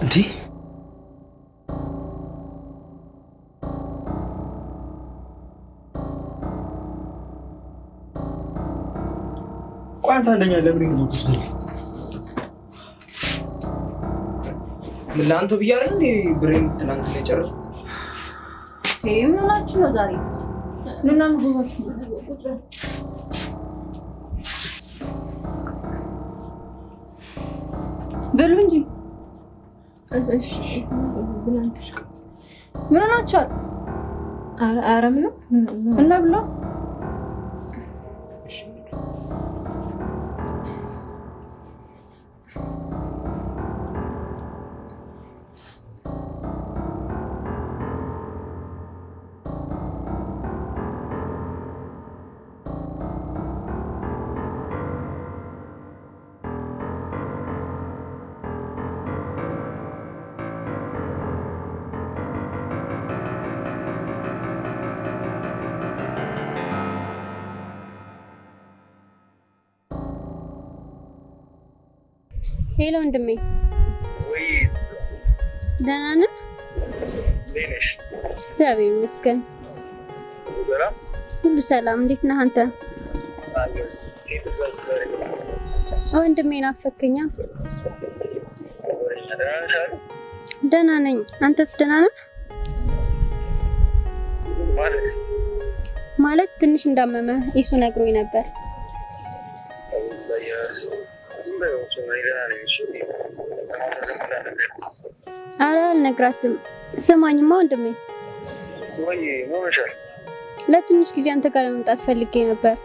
እንዴ ቋንታ አንደኛ ለምን ነው ትስል ለአንተ ብዬ አይደል ብሬን ትናንት ላይ ጨረሱ። ምን ሆናችሁ ነው ዛሬ? ኑና ምግባችሁ ቁጭ በሉ እንጂ። እሺ ብላንተሽ ምን ሆናችኋል? ኧረ ምንም እና ብላ ሄሎ ወንድሜ፣ ወይ ደህና ነህ? ነሽ? እግዚአብሔር ይመስገን ሁሉ ሰላም። እንዴት ነህ አንተ? ወንድሜ ናፈከኛ። ደህና ነኝ። አንተስ ደህና ነህ? ማለት ትንሽ እንዳመመህ እሱ ነግሮኝ ነበር። ኧረ አልነግራትም። ስማኝማ ወንድሜ፣ ወይ ሞመሻል ለትንሽ ጊዜ አንተ ጋር ለመምጣት ፈልጌ ነበር።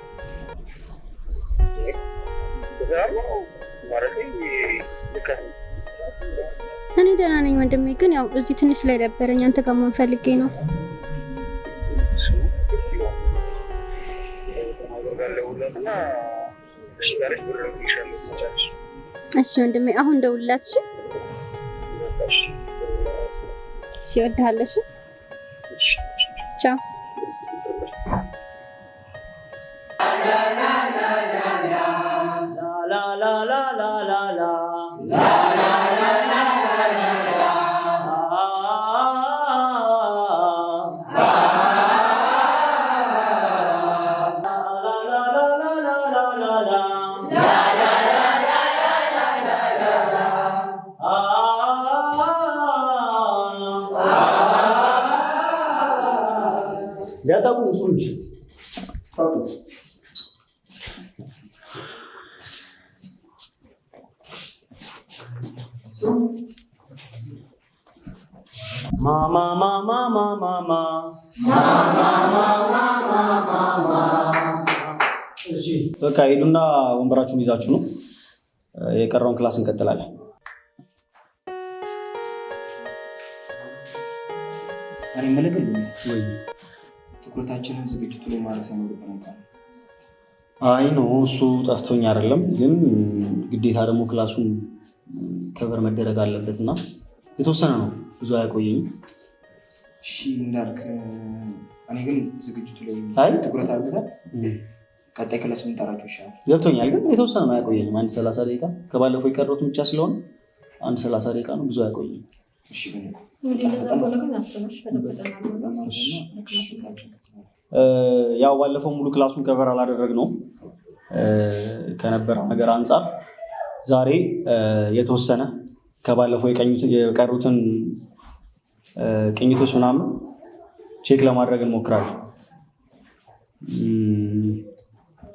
እኔ ደህና ነኝ ወንድሜ፣ ግን ያው እዚህ ትንሽ ላይ ደበረኝ። አንተ ጋር መሆን ፈልጌ ነው። እሺ ወንድሜ፣ አሁን ደውልላት። እሺ እወድሃለሁ። እሺ ቻው። ሊያጠቁ ሰዎች ታቁት ማማ ማማ ማማ ማማ። እሺ በቃ ሄዱና ወንበራችሁን ይዛችሁ ነው። የቀረውን ክላስ እንቀጥላለን። አሬ መለገል ወይ ትኩረታችንን ዝግጅቱ ላይ ማድረግ ሳይኖርብን አይቀርም። አይ ነው እሱ ጠፍቶኝ አይደለም፣ ግን ግዴታ ደግሞ ክላሱን ከበር መደረግ አለበት እና የተወሰነ ነው፣ ብዙ አያቆየኝም። እሺ እንዳልክ፣ እኔ ግን ዝግጅቱ ላይ ትኩረት አድርገታል። ቀጣይ ክላስ ብንጠራቸው ይሻላል። ገብቶኛል፣ ግን የተወሰነ ነው፣ አያቆየኝም። አንድ 30 ደቂቃ ከባለፈው የቀረውት ብቻ ስለሆነ አንድ 30 ደቂቃ ነው፣ ብዙ አያቆየኝም። እሺ ግን ያው ባለፈው ሙሉ ክላሱን ከቨር አላደረግነውም ከነበረው ነገር አንጻር ዛሬ የተወሰነ ከባለፈው የቀሩትን ቅኝቶች ምናምን ቼክ ለማድረግ እንሞክራለን።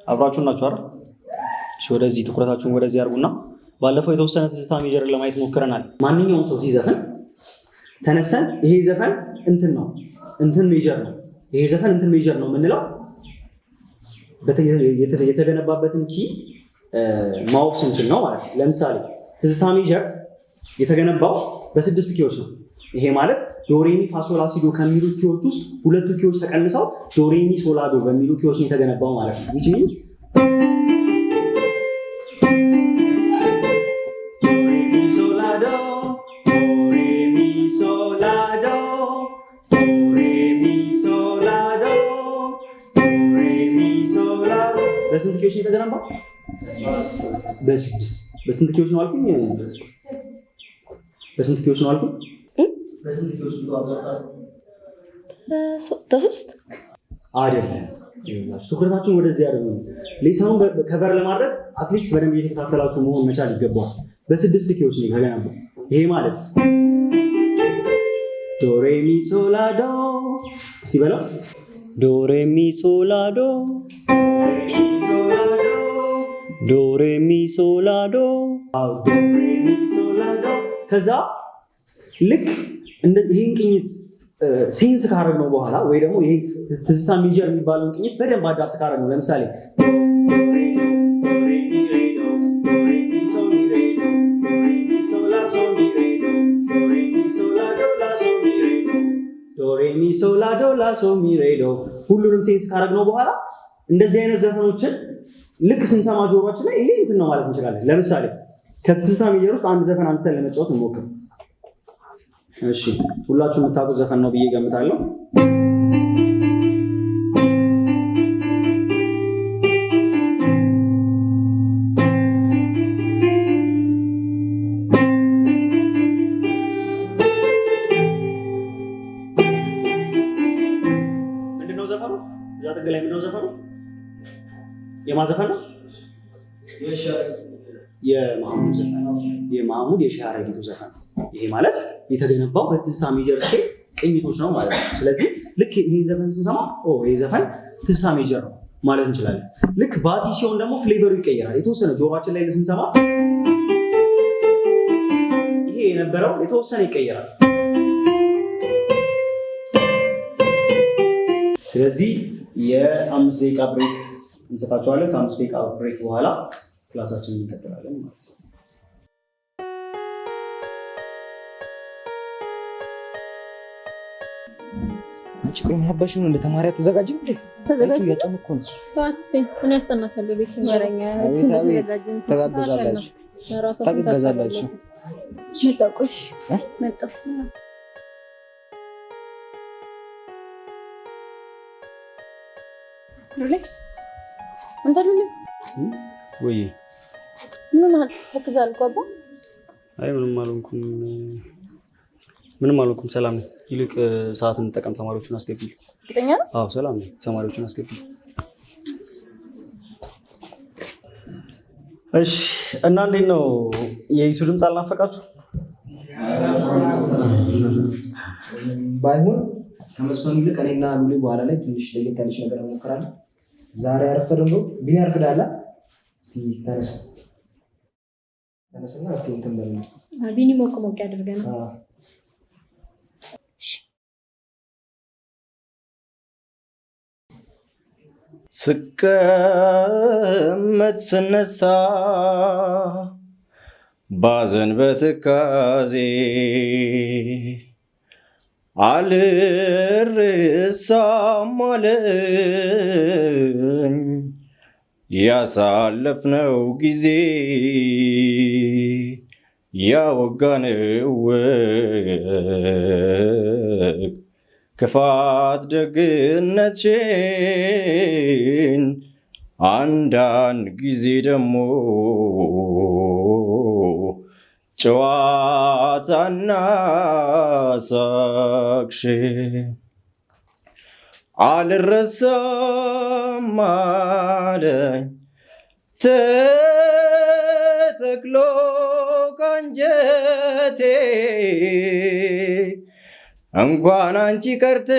አብራችሁን ናችሁ አይደል? እሺ ወደዚህ ትኩረታችሁን ወደዚህ አድርጉና ባለፈው የተወሰነ ትዝታ ሜጀርን ለማየት ሞክረናል። ማንኛውም ሰው ሲዘፍን ተነስተን ይሄ ዘፈን እንትን ነው እንትን ሜጀር ነው ይሄ ዘፈን እንትን ሜጀር ነው የምንለው የተገነባበትን ኪ ማወቅ ስንችል ነው ማለት ነው። ለምሳሌ ትዝታ ሜጀር የተገነባው በ6 ኪዎች ነው። ይሄ ማለት ዶሬሚ ፋሶላ ሲዶ ከሚሉ ኪዎች ውስጥ 2 ኪዎች ተቀንሰው ዶሬሚ ሶላዶ በሚሉ ኪዎች ነው የተገነባው ማለት ነው። which means ዶሬሚ ሶላዶ ዶሬሚ ሶላዶ ዶሬሚ ሶላዶ ዶሬሚ ሶላዶ በስንት ኪዎች ነው የተገነባው? በ6 በስንት ኪዎች ነው አልኩኝ? በስንት ኪዎች ነው አልኩ? በስንት ኪዎች ነው አባባሉ? በሶስት አይደለም። ትኩረታችሁን ወደዚህ ያደርጉ። ሌሰኑን ከበር ለማድረግ አትሊስት በደንብ እየተከታተላችሁ መሆን መቻል ይገባዋል። በ6 ኪዎች ነው የተገነባው። ይሄ ማለት ዶ ሬ ሚ ሶ ላ ዶ እስቲ በለው ዶ ሬ ሚ ሶ ላ ዶ ዶ ሬ ሚ ሶ ላ ዶ ዶ ሬ ሚ ሶ ላ ዶ። ከዛ ልክ ይሄን ቅኝት ሴንስ ካረግነው በኋላ ወይ ደግሞ ይሄ ትዝታ ሜጀር የሚባለውን ቅኝት በደንብ አዳፕት ካረግነው ለምሳሌ ዶሬሚ ሶላዶ ላሶ ሚሬዶ ሁሉንም ሴንስ ካረግነው በኋላ እንደዚህ አይነት ዘፈኖችን ልክ ስንሰማ ጆሮአችን ላይ ይሄ እንትን ነው ማለት እንችላለን። ለምሳሌ ከትዝታ ሜጀር ውስጥ አንድ ዘፈን አንስተን ለመጫወት እንሞክር። እሺ ሁላችሁም የምታውቁት ዘፈን ነው ብዬ ገምታለሁ። ምንድነው ዘፈኑ? እዛ ጥግ ላይ ምንድነው ዘፈኑ? የማዘፈን ነው? የማህሙድ ዘፈን ነው። የማህሙድ የሻረጊቱ ዘፈን። ይሄ ማለት የተገነባው በትዝታ ሜጀር ስኬል ቅኝቶች ነው ማለት ነው። ስለዚህ ልክ ይሄን ዘፈን ስንሰማ ይሄ ዘፈን ትዝታ ሜጀር ነው ማለት እንችላለን። ልክ ባቲ ሲሆን ደግሞ ፍሌቨሩ ይቀየራል። የተወሰነ ጆሮአችን ላይ ስንሰማ ይሄ የነበረው የተወሰነ ይቀየራል። ስለዚህ የ5 ደቂቃ ብሬክ እንሰጣቸዋለን። ከ5 ደቂቃ ብሬክ በኋላ ክላሳችንን እንቀጥላለን ማለት ነው። አንቺ ቆይ ምን አባሽ ነው እንደ ተማሪ አትዘጋጅም እንዴ? ተዘጋጅ ያጠም እኮ ነው። ፋስቴ ምን ያስጠናታል? ቤት ሲመረኛ እሱ ተዘጋጅን ተጋገዛላችሁ ተጋገዛላችሁ መጣቆሽ መጣፍ ሩሌ አንተ ሩሌ ወይ ምን ማለት ተከዛል ቆባ አይ ምንም አልኩም። ሰላም ነው። ይልቅ ሰዓት እንጠቀም። ተማሪዎቹን አስገቢልኝ። እርግጠኛ ነህ? አዎ ሰላም ነው። ተማሪዎቹን አስገቢልኝ። እሺ እና እንዴት ነው የኢሱ ድምፅ አልናፈቃችሁ? ባይሆን ከመስፈኑ ይልቅ እኔና ሉሊ በኋላ ላይ ትንሽ ለየት ያለች ነገር እንሞክራለን። ዛሬ ያረፈደን ነው ቢኒ ያርፍዳላ። እስቲ ተነስና እስቲ እንትን በል ቢኒ ሞቅ ያደርገናል። ስቀመጥ ስነሳ ባዘን በትካዜ አልረሳም አለኝ ያሳለፍነው ጊዜ ያወጋነው ወግ ክፋት ደግነትሽን አንዳንድ ጊዜ ደግሞ ጨዋታና ሳቅሽን አልረሳም አለኝ ተተክሎ ካንጀቴ እንኳን አንቺ ቀርተሽ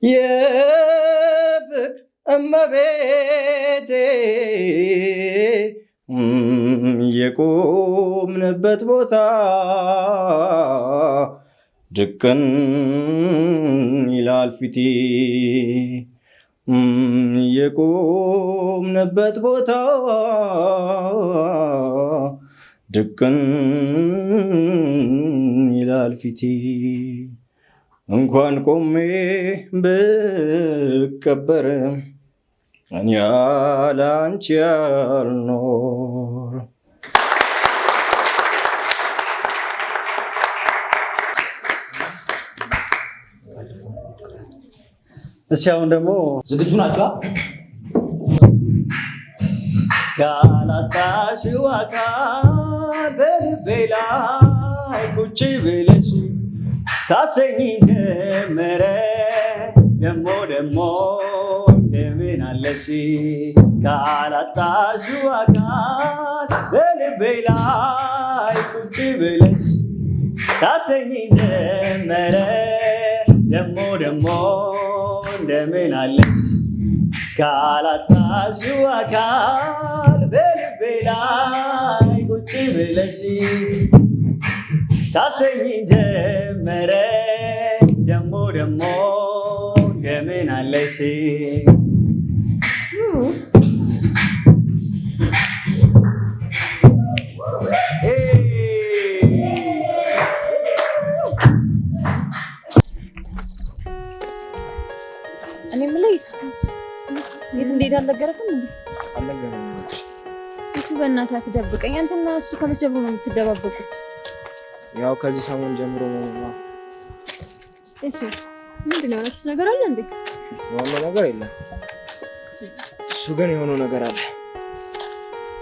የፍቅር እመቤቴ የቆምንበት ቦታ ድቅን ይላል ፊቴ የቆምንበት ቦታ ድቅን ይላል ፊቴ እንኳን ቆሜ ብቀበር እኔ ያለ አንቺ አልኖር። እሺ አሁን ደግሞ ዝግጁ ናችሁ? ካላጣሽው አካል በልቤ በልቤ ላይ ቁጭ ብለሽ ታሰኝ ጀመረ ደሞ ደሞ እንደምን አለሽ ካላጣሽው አካል በልቤ ላይ ቁጭ ብለሽ ታሰኝ ጀመረ ደሞ ደሞ እንደምን አለሽ ካላጣሽው አካል በልቤ ላይ ቁጭ ብለሽ ታሰኝ ጀመረ ደሞ ደሞ እንደምን አለሽ እኔ የምልህ የት እንደሄደ አልነገረህም እንዴ? አልነገረኝም። እሱ በእናትህ አትደብቀኝ። አንተና እሱ ከመቼ ጀምሮ ነው የምትደባበቁት? ያው ከዚህ ሰሞን ጀምሮ ነው። እሺ ምንድን ነው የሆነችው ነገር አለ እንዴ? የሆነ ነገር የለም። እሱ ግን የሆነው ነገር አለ።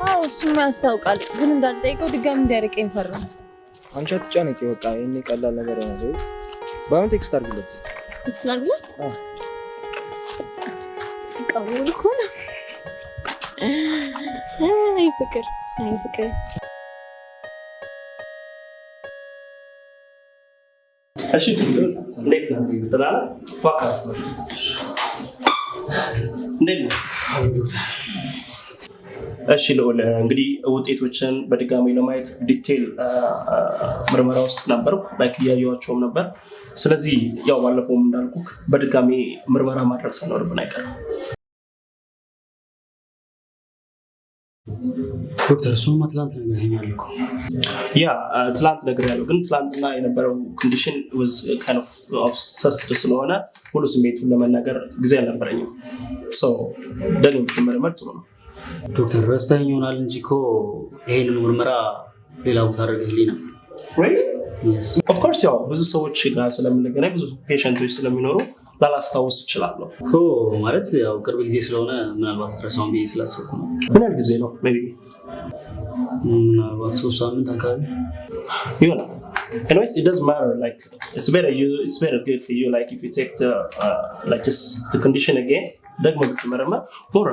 አዎ እሱማ ያስታውቃል። ግን እንዳልጠይቀው ድጋሚ እንዳይርቀኝ ፈራሁ። አንቺ አትጨነቂ። በቃ ይሄኔ ቀላል ነገር ነው። ባይሆን ቴክስት አድርግለት። ቴክስት አድርግለት? አዎ ቀውል እኮ ነው። አይ ፍቅር፣ አይ ፍቅር። እሺ እንዴት ነህ? ደህና ነህ? እባክህ እንዴት ነህ? እሺ ልዑል፣ እንግዲህ ውጤቶችን በድጋሚ ለማየት ዲቴል ምርመራ ውስጥ ነበርኩ፣ ላይክ እያየኋቸውም ነበር። ስለዚህ ያው ባለፈውም እንዳልኩህ በድጋሚ ምርመራ ማድረግ ሳይኖርብን አይቀርም። ዶክተር እሱማ ትላንት ነግረኸኛል እኮ። ያ ትላንት ነግሬያለሁ፣ ግን ትላንትና የነበረው ኮንዲሽን ዋዝ ካይንድ ኦፍ ኦብሰስድ ስለሆነ ሙሉ ስሜቱን ለመናገር ጊዜ አልነበረኝም። ደግሞ ብትመረመር ጥሩ ነው። ዶክተር ረስተኸኝ ይሆናል እንጂ እኮ ይሄንን ምርመራ ሌላ ቦታ አድርገህልኝ ነው። ኦፍኮርስ ያው ብዙ ሰዎች ጋር ስለምንገናኝ ብዙ ፔሸንቶች ስለሚኖሩ ላላስታውስ እችላለሁ እኮ። ማለት ያው ቅርብ ጊዜ ስለሆነ ምናልባት አትረሳውን ብዬ ስላሰብኩ ነው። ምን ያህል ጊዜ ነው? ሜይ ቢ ምናልባት 3 ሳምንት አካባቢ ይሆናል። Anyways, it doesn't matter. Like it's better good for you. Like if you take the condition again, ደግሞ ብትመረመር ሞራ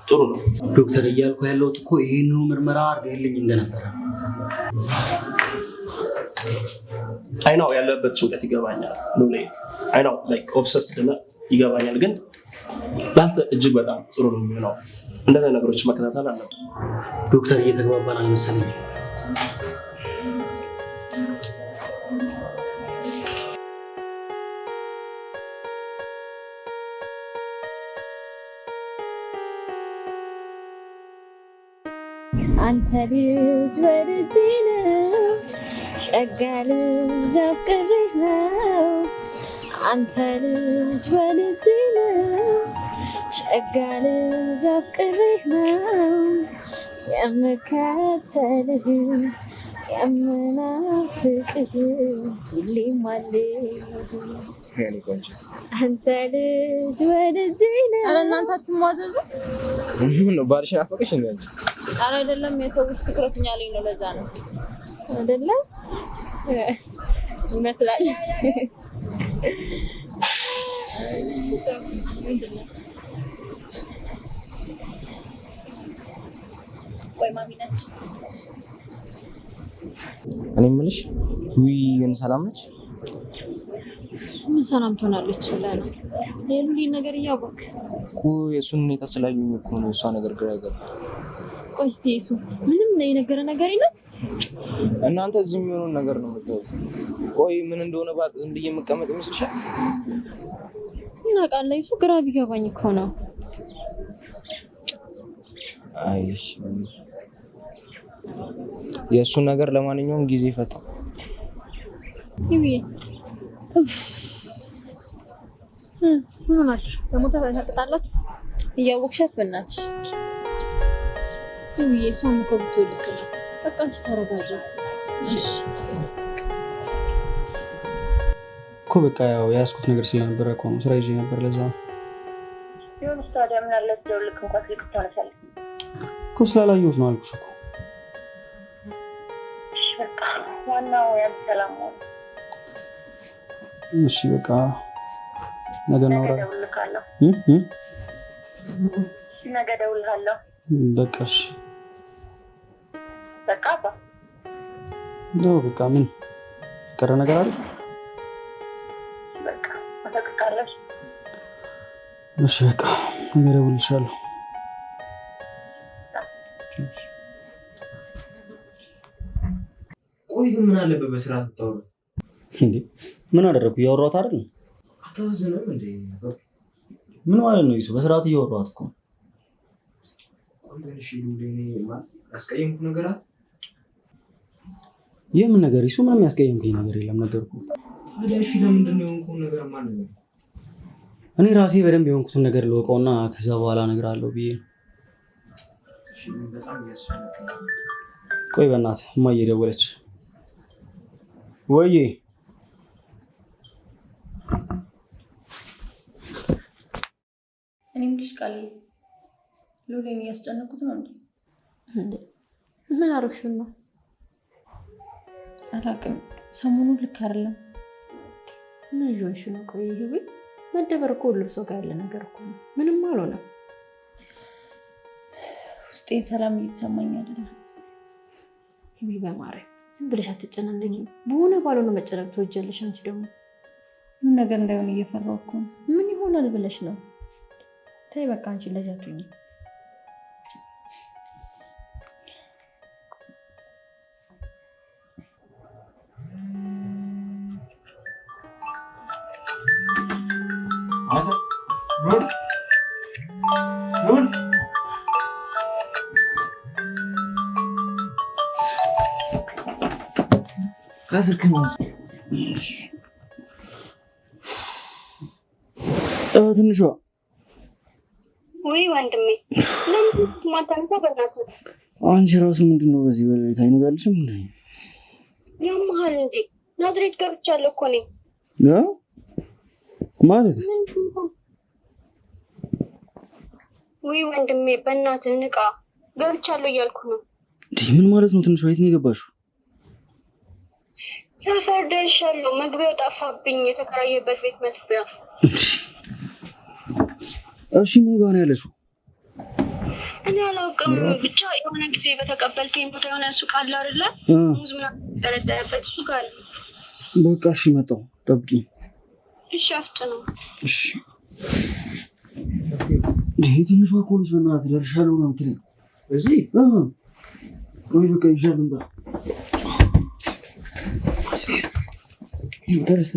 ጥሩ ነው። ዶክተር እያልኩ ያለሁት እኮ ይሄንኑ ምርመራ አድርገህልኝ እንደነበረ። አይ ነው ያለበት ጭንቀት ይገባኛል። ሉሌ አይ ነው ላይክ ኦብሰስድ ነው ይገባኛል። ግን ለአንተ እጅግ በጣም ጥሩ ነው የሚሆነው እንደዛ ነገሮች መከታተል አለ። ዶክተር እየተግባባን አልመሰለኝም። አንተ ልጅ ወድጄ ነው ሸጋ ልጅ አፍቅሬህ ነው አንተ ልጅ ወድጄ ነው ሸጋ ልጅ አፍቅሬህ ነው የምከተልህ የምናፍቅህ ሁሌም አለህ አንተ ልጅ ወድጄ ነው። ኧረ እናንተ አትሟዘዙ። ምን ነው ባልሽን አፈቀሽ እንዴ? ኧረ አይደለም፣ የሰዎች ትኩረት እኛ ላይ ነው። ለዛ ነው አይደለም ይመስላል። ቆይ ማሚ ነች። እኔ የምልሽ ውይ ግን ሰላም ነች? ምን ሰላም ትሆናለች ብለህ ነው? ሌሉሊ ነገር እያወቅህ እኮ የእሱን ሁኔታ ስላየሁኝ እኮ ነው የእሷ ነገር ግራ ገባኝ። ቆይ እስኪ እሱ ምንም የነገረ ነገር የለም። እናንተ እዚህ የሚሆነውን ነገር ነው የምታዩት። ቆይ ምን እንደሆነ እባክህ ዝም ብዬ የምቀመጥ ይመስልሻል? እናውቃለን። እሱ ግራ ቢገባኝ እኮ ነው። አይ የእሱን ነገር ለማንኛውም ጊዜ ፈታው። ይሄ ምን ማለት ደግሞ ተጣጣላችሁ? እያወቅሻት በእናትሽ ይሄ እሷም እኮ ብትወድቅ ናት። በቃ አንቺ ተረጋጊ እሺ። እኮ በቃ ያው የያዝኩት ነገር ስለነበረ እኮ ነው። ስራ ይዤ ነበር። ለዛ ነው ይሁን። ታዲያ ምን አለ ደውልክ እንኳን ስልክ ታነሳለህ እኮ። ስላላየሁት ነው አልኩሽ እኮ። እሺ በቃ ዋናው ያንተ ሰላም ነው። እሺ በቃ ነገ እናወራለን። ነገ እደውልልሃለሁ። በቃ እሺ በቃ ነው በቃ ምን ቀረ ነገር አለ? በቃ አፈቅርካለሁ። እሺ በቃ ነገ እደውልልሻለሁ። ቆይ ግን ምን አለበት በስርዓት ብታወራ? እንዴ ምን አደረኩ? እያወራሁት አይደል? አታዝንም እንዴ? ምን ማለት ነው? ይሱ በስርዓት እያወራሁት እኮ። ቆይ ግን እሺ ሉሌኔ ማለት ያስቀየምኩ ነገር አለ? የምን ነገር? ይሱ ምንም ያስቀየምከኝ ነገር የለም ነገርኩ። ታዲያ እሺ ለምንድን ነው የሆንኩት ነገር ማን ነገር? እኔ ራሴ በደንብ የሆንኩትን ነገር ልወቀውና ከዛ በኋላ እነግርሃለሁ ብዬ። እሺ በጣም ያስፈልጋል። ቆይ በእናትህ እማዬ ደወለች። ወይዬ እኔም ልጅ ቃል ሉሌን እያስጨነኩት ነው እንዴ? ምን አረግሽው ነው? አላውቅም። ሰሞኑን ልክ አይደለም። ምን ይሆንሽ ነው? ቆይ ይሄ መደበር እኮ ሁሉም ሰው ጋር ያለ ነገር እኮ ነው። ምንም አልሆነም። ውስጤን ሰላም እየተሰማኝ አይደለም። ይሄ በማርያም ዝም ብለሽ አትጨናነቂ። በሆነ ባልሆነ መጨነቅ ትወጃለሽ። አንቺ ደግሞ ምን ነገር እንዳይሆን እየፈራሁ እኮ ነው። ምን ይሆናል ብለሽ ነው? ተይ በቃ አንቺ ለዚህ አትሁኚ። ትንሿ ወይ ወንድሜ ለምን ማታንተ በእናትህ አንቺ ራሱ ምንድነው በዚህ በሌሊት አይነጋልሽም እንዴ? ያምሃል እንዴ? ናዝሬት ገብቻለሁ እኮ ነኝ። ያ ማለት ወይ ወንድሜ በእናትህ ንቃ። ገብቻለሁ እያልኩ ነው። ምን ማለት ነው? ትንሿ የት ነው የገባሽው? ሰፈር ደርሻለሁ። መግቢያው ጠፋብኝ። የተከራየበት ቤት መግቢያ። እሺ ምን ጋር ነው ያለሽው? እኔ አላውቅም። ብቻ የሆነ ጊዜ በተቀበልከኝ ቦታ የሆነ ሱቅ አለ አይደለ? ሙዝ ምናምን ተለጠፈበት እሱ ጋር አለ። በቃ እሺ መጣሁ። ጠብቂኝ። እሺ አፍጥነው። እሺ ይሄ ትንሿ እኮ ነች። በእናትህ ደርሻለሁ ነው የምትለኝ? እዚህ ቆይ በቃ ይሻል እንባ ይውተርስ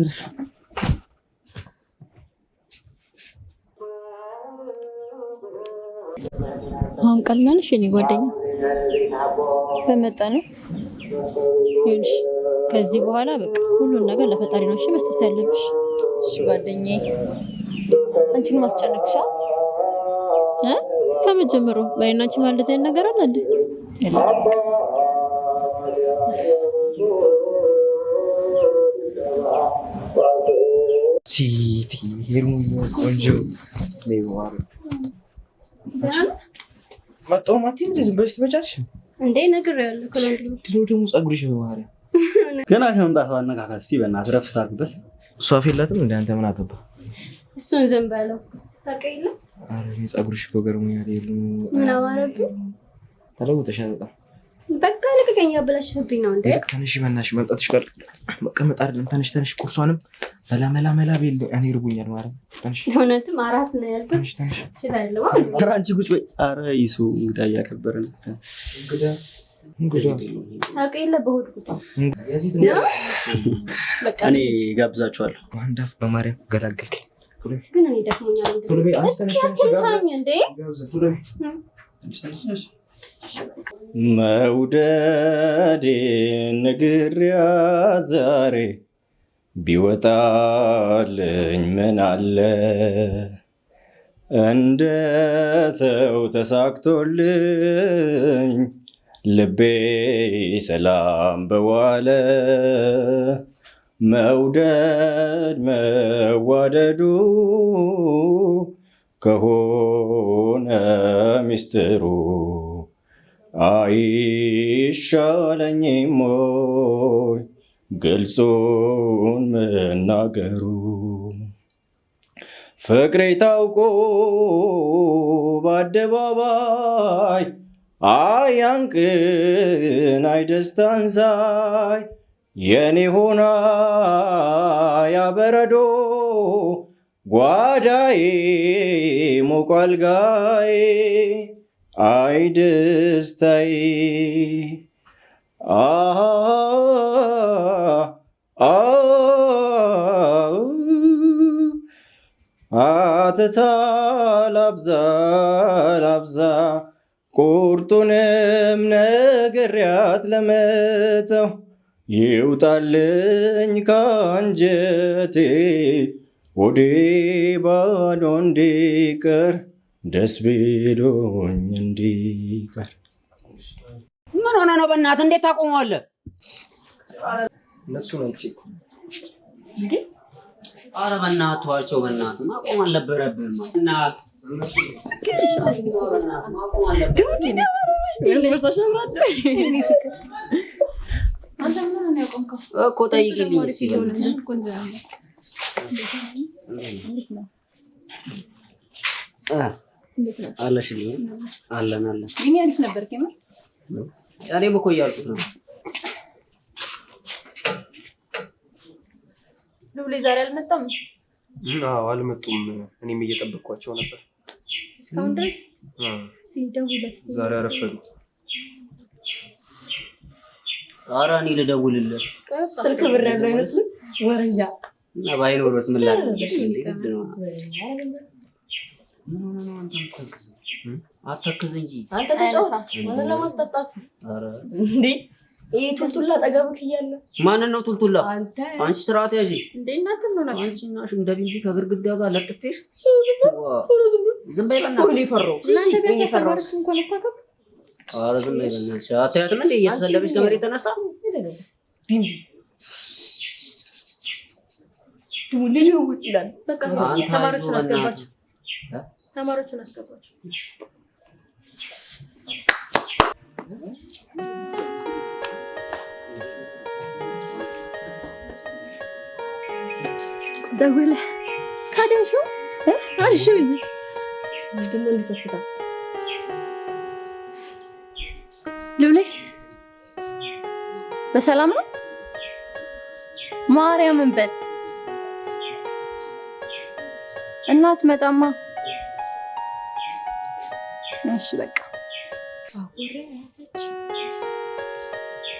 አሁን ቀላልሽ የኔ ጓደኛ በመጠኑ ይኸውልሽ፣ ከዚህ በኋላ በቃ ሁሉን ነገር ለፈጣሪ ነው እሺ መስጠት ያለብሽ። እሺ ጓደኛዬ፣ አንቺን ማስጨነቅሻ ከመጀመሩ በእናንቺ ማለት አይነት ነገር አለ እንዴ? ሲቲ ሄሩ ቆንጆ ለይዋር መጣው ማቲ ምን ዝም ብለሽ ትመጫለሽ እንዴ? ነግሬያለሁ እኮ ለወንድም ድሮ ደግሞ ፀጉርሽ በማርያም ገና ከመምጣቷ አነካካት። እስኪ በእናትህ ረፍት አድርግበት። እሷ አፌላትም እንደ አንተ ምን አገባ? እሱን ዝም በለው ታውቂለ። ኧረ እኔ ፀጉርሽ እኮ ገርሞኛል። የሉ ምን አማረብኝ? ተለውጠሻል በጣም። በቃ ልቀቀኝ፣ አበላሽብኝ ነው እንዴ? ተነሽ በእናትሽ፣ መምጣትሽ ጋር መቀመጥ አይደለም። ተነሽ ቁርሷንም መላ ቤል እኔ ይርጉኛል ማለት ተነሽ። እውነትም አራስ ነው ያልኩት። ተነሽ ይችላል ኧረ አንቺ ቁጭ በይ። ኧረ ይሱ እንግዳ እያከበርን እንግዳ ታውቂለ። በሆድ ቁጣ በቃ እኔ ጋብዛችኋለሁ። አንድ አፍ በማርያም ገላገልከኝ። ግን እኔ ደክሞኛል እንዴ? ቶሎ በይ አትንካኝ እንዴ? መውደዴ ነግሬያት ዛሬ ቢወጣልኝ ምን አለ እንደ ሰው ተሳክቶልኝ ልቤ ሰላም በዋለ መውደድ መዋደዱ ከሆነ ሚስጥሩ አይሻለኝም ወይ ግልጹን መናገሩ ፍቅሬ ታውቆ በአደባባይ አያንቅን አይደስታን ሳይ የኔ ሆና ያበረዶ ጓዳዬ ሞቋል ጋዬ አይ ደስታዬ አትታ ላብዛ ቁርጡንም ነግሬያት ለመተው ይውጣልኝ ካንጀቴ ወዴ ባዶ እንዲቀር ደስ ቢሎኝ እንዲቀር። ምን ሆነ ነው? በእናትህ እንዴት ታቆመዋለህ? እነሱ ነው እቺ እንዴ? ኧረ በእናትህ ተዋቸው። በእናትህ ማቆም አልነበረብህም። እናትህ ማቆም አልነበረብህም። እኮ ጠይቂልኝ አለሽልኝ። አለን ግን አሪፍ ነበር። እኔም እኮ እያልኩት ነው። ሉሊ ዛሬ አልመጣም? አዎ አልመጡም። እኔም እየጠበቅኳቸው ነበር እስካሁን ድረስ። ሲደውልለት ዛሬ አረፈዱ። ኧረ እኔ ልደውልለት። ስልክ ብር ያለው አይመስልም? ወረኛ እና ባይኖርስ ምን ላድርግ? አታክዝ እንጂ አንተ ተጫወት። ማንን ለማስጠጣት እንዴ? ይሄ ቱልቱላ ጠገብክ እያለ ማንን ነው ቱልቱላ? አንቺ ስርዓት ያዢ እንዴ! እናንተ ምን ሆናችሁ? አንቺ ናሽ እንደ ቢንቢ ከግርግዳ ጋር ለጥፌሽ። ዝም በይ በእናትሽ። ሁሉ ይፈራው እናንተ ቢያንስ ያስተባርኩ እንኳን አታውቅም። ኧረ ዝም በይ በእናትሽ። አታያትም እንዴ እየተሰለበች ከመሬት ተነስታ? ቢንቢ ልጅ ይላል። በቃ ተማሪዎቹን አስገባቸው። ተማሪዎቹን አስገባቸው። ደውለ ካዳሹ አሹ ምንድን ነው እንዲሰፍታ ሉሊ በሰላም ነው? ማርያምን በል እናት መጣማ። እሺ በቃ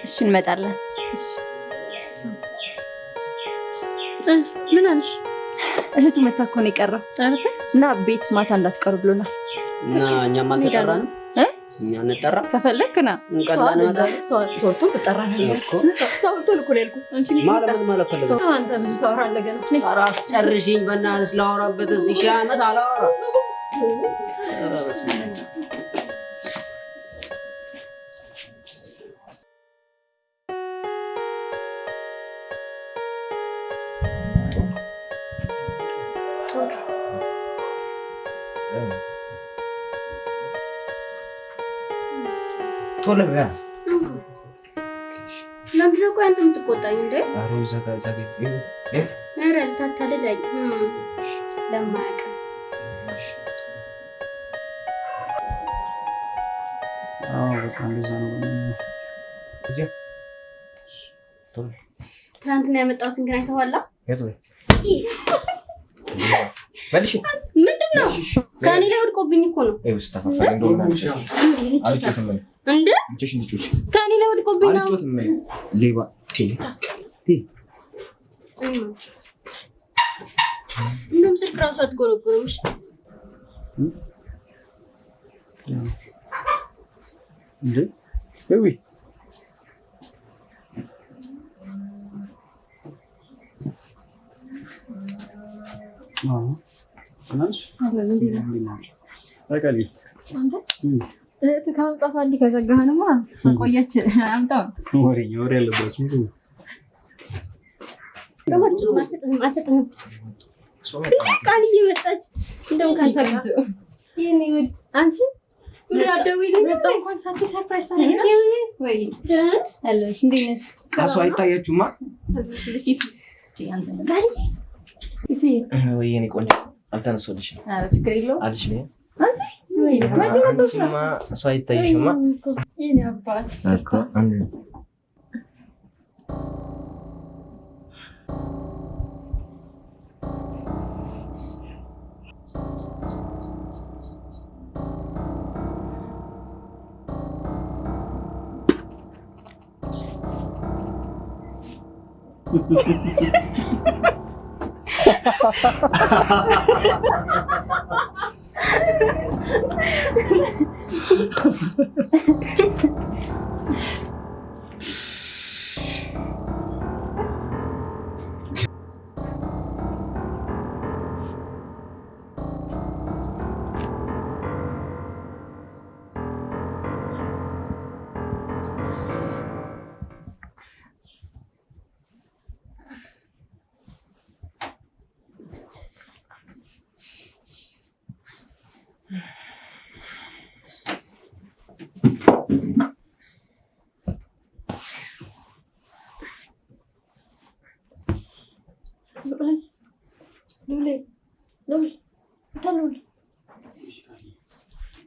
እሺ እንመጣለን። እሺ ምን አልሽ? እህቱ መታ እኮ ነው የቀረው እና ቤት ማታ እንዳትቀሩ ብሎናል። እና እኛም አልተጠራንም። እኛ እንጠራ ከፈለክ ና ሰውቶ ትጠራናለህ። ሰውቶ ልኩ ነው ያልኩት። አንቺ ማለት ፈለገ አንተ ብዙ ታወራለህ ገና። ራስ ጨርሽኝ በእናትሽ። ላወራበት እዚህ ሺህ ዓመት አላወራም። ቶሎ በያ። ለምንድን ነው ቆይ አንተ የምትቆጣኝ እንዴ? አሮ ዘጋ ኧረ ልታታልለኝ ለማያውቅ በቃ እንደዛ ነው። ትናንትና ያመጣሁትን ግን አይተኸዋል? ምንድን ነው? ከእኔ ላይ ወድቆብኝ እኮ ነው። እንደ ከእኔ ላይ ወድቆብኝ ነው። እንደውም ስልክ እራሱ አትጎረጉርም። ከመምጣቷ እንዲህ ከዘጋህንማ ቆየች። አምጣው ወሬ ያለባችሁ አልሰጥህም። ቃል እየመጣች እንደውም ካልተጋዙ አንቺ እሱ አይታያችሁማ ወይ የኔ ቆንጆ አልተነሳልሽም አልሽ ነው እሱ አይታይሽማ እኮ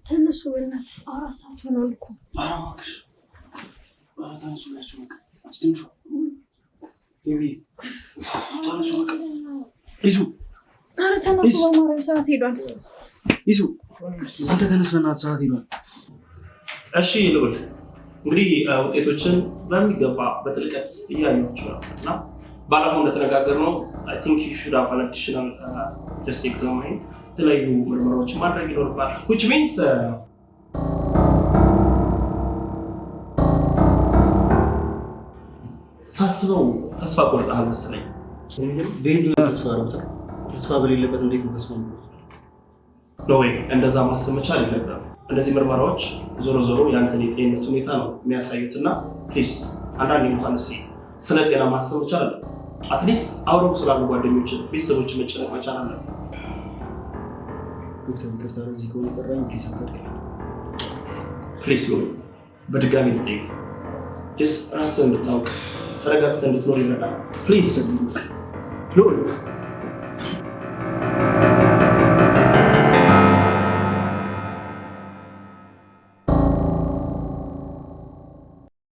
ተነሱ በእናትህ 4 ሰዓት ሆኗል እኮ። ኧረ እባክሽ ተነሱ ናቸው በቃ አስተምሹ ይሄ ተነሱ በቃ ይዙ ኧረ ተነሱ በማርያም ሰዓት ሄዷል። ይዙ አንተ ተነስ በእናትህ ሰዓት ሄዷል። እሺ ልዑል እንግዲህ ውጤቶችን በሚገባ በጥልቀት እያየኋቸው ነው እና ባለፈው እንደተነጋገርነው I think you should have an additional just examine የተለያዩ ምርመራዎችን ማድረግ ይኖርባል which means ሳስበው ተስፋ ቆርጠሃል መሰለኝ። በየትኛው ተስፋ ነው? ተስፋ በሌለበት እንዴት ነው ተስፋ ነው? ነው ወይ እንደዛ ማሰብ መቻል የለብንም። እነዚህ ምርመራዎች ዞሮ ዞሮ ያንተን የጤንነት ሁኔታ ነው የሚያሳዩት እና ፕሊዝ አንዳንዴ እንኳን ስለ ጤና ማሰብ መቻል አለ። አትሊስት አውሮፕ ስላሉ ጓደኞችን ቤተሰቦችን መጨነቅ መቻል አለ። ዶክተር ይቅርታ እዚህ ከሆነ ጠራኝ ፕሊዝ አታድርግ። ፕሊዝ ነው በድጋሚ ልጠይቅ ጀስት ራስህን እንድታውቅ ተረጋግተህ እንድትኖር ይረዳል። ፕሊዝ ሉል